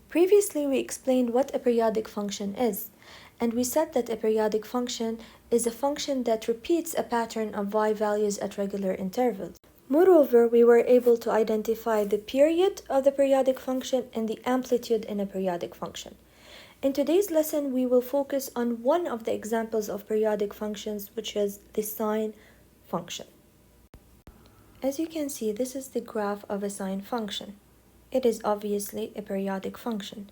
Previously, we explained what a periodic function is, and we said that a periodic function is a function that repeats a pattern of y values at regular intervals. Moreover, we were able to identify the period of the periodic function and the amplitude in a periodic function. In today's lesson, we will focus on one of the examples of periodic functions, which is the sine function. As you can see, this is the graph of a sine function. It is obviously a periodic function.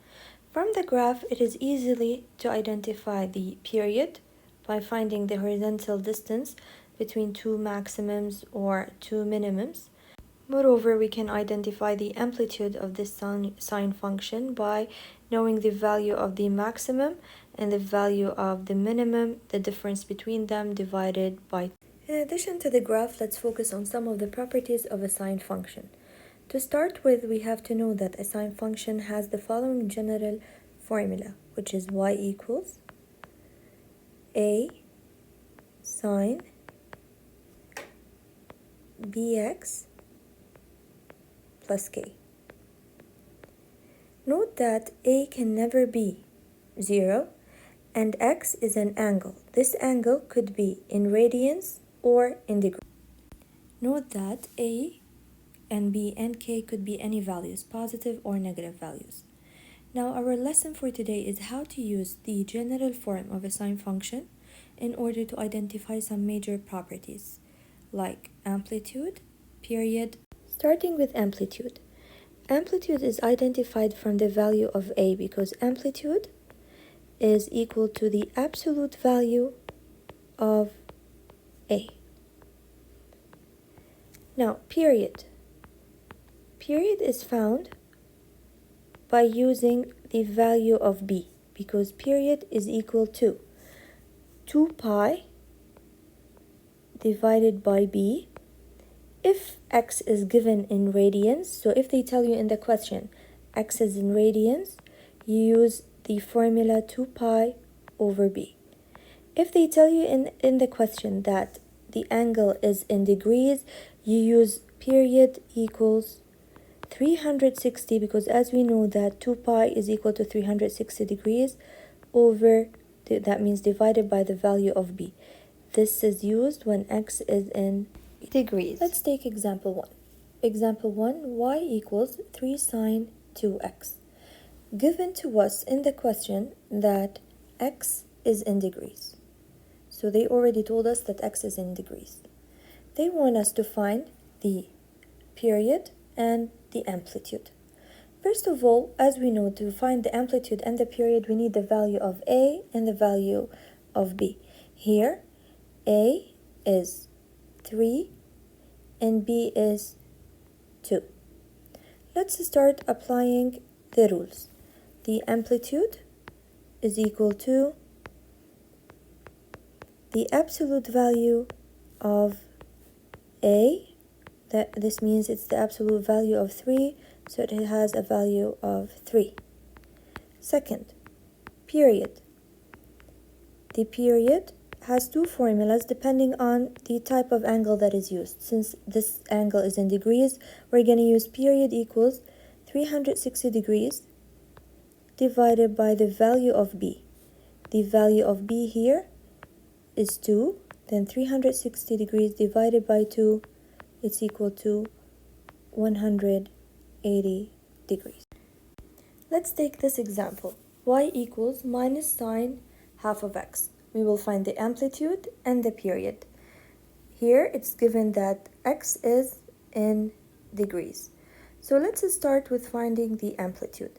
From the graph, it is easily to identify the period by finding the horizontal distance between two maximums or two minimums. Moreover, we can identify the amplitude of this sine function by knowing the value of the maximum and the value of the minimum, the difference between them divided by. In addition to the graph, let's focus on some of the properties of a sine function. To start with, we have to know that a sine function has the following general formula, which is y equals a sine bx plus k. Note that a can never be 0 and x is an angle. This angle could be in radians or in degrees. Note that a and b and k could be any values, positive or negative values. Now our lesson for today is how to use the general form of a sine function in order to identify some major properties like amplitude, period. Starting with amplitude. Amplitude is identified from the value of a because amplitude is equal to the absolute value of a. Now, period. Period is found by using the value of b because period is equal to 2 pi divided by b if x is given in radians. So if they tell you in the question x is in radians, you use the formula 2 pi over b. If they tell you in the question that the angle is in degrees, you use period equals 360 because as we know that 2 pi is equal to 360 degrees over, that means divided by the value of b. This is used when x is in degrees. Let's take example 1. Example 1, y equals 3 sine 2x. Given to us in the question that x is in degrees. So they already told us that x is in degrees. They want us to find the period and the amplitude. First of all, as we know, to find the amplitude and the period, we need the value of a and the value of b. Here, a is 3 and b is 2. Let's start applying the rules. The amplitude is equal to the absolute value of a. This means it's the absolute value of 3, so it has a value of 3. Second, period. The period has two formulas depending on the type of angle that is used. Since this angle is in degrees, we're going to use period equals 360 degrees divided by the value of b. The value of b here is 2, then 360 degrees divided by 2, it's equal to 180 degrees. Let's take this example. Y equals minus sine half of x. We will find the amplitude and the period. Here it's given that x is in degrees. So let's start with finding the amplitude.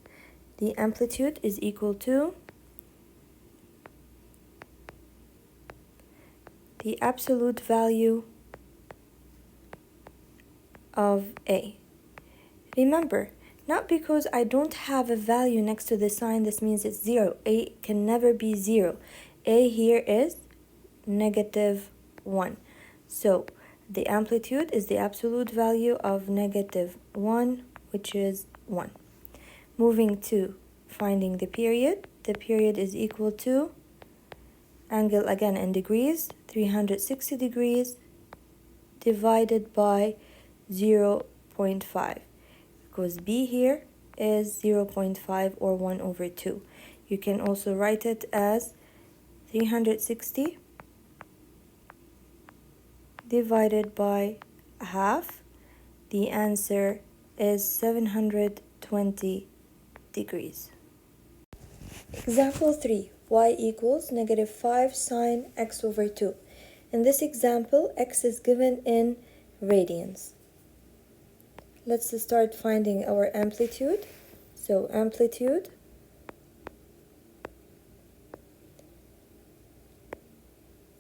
The amplitude is equal to the absolute value of a. Remember, not because I don't have a value next to the sign, this means it's 0. A can never be 0. A here is negative 1. So the amplitude is the absolute value of negative 1, which is 1. Moving to finding the period is equal to angle again in degrees, 360 degrees divided by 0.5 because b here is 0.5 or 1 over 2. You can also write it as 360 divided by half. The answer is 720 degrees. Example 3. Y equals negative 5 sine x over 2. In this example, x is given in radians. Let's start finding our amplitude. So amplitude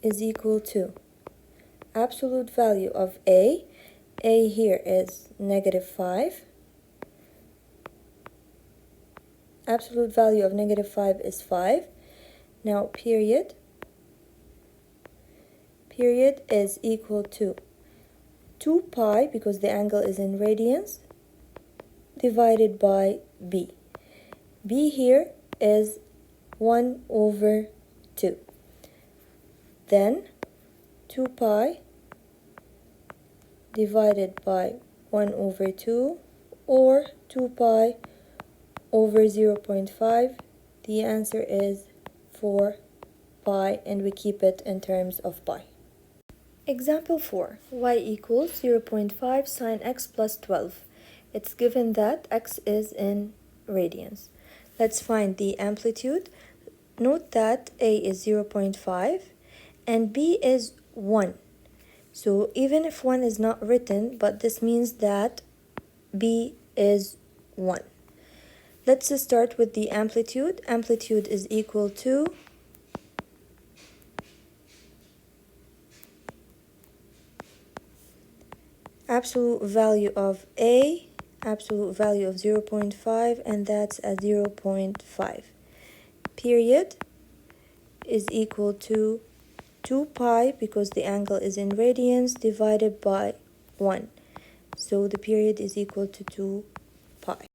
is equal to absolute value of A. A here is negative 5. Absolute value of negative 5 is 5. Now period is equal to 2 pi, because the angle is in radians, divided by B. B here is 1 over 2. Then 2 pi divided by 1 over 2, or 2 pi over 0.5. The answer is 4 pi, and we keep it in terms of pi. Example 4. Y equals 0.5 sine x plus 12. It's given that x is in radians. Let's find the amplitude. Note that A is 0.5 and B is 1. So even if 1 is not written, but this means that B is 1. Let's start with the amplitude. Amplitude is equal to absolute value of A, absolute value of 0.5, and that's a 0.5. Period is equal to 2 pi, because the angle is in radians, divided by 1. So the period is equal to 2 pi.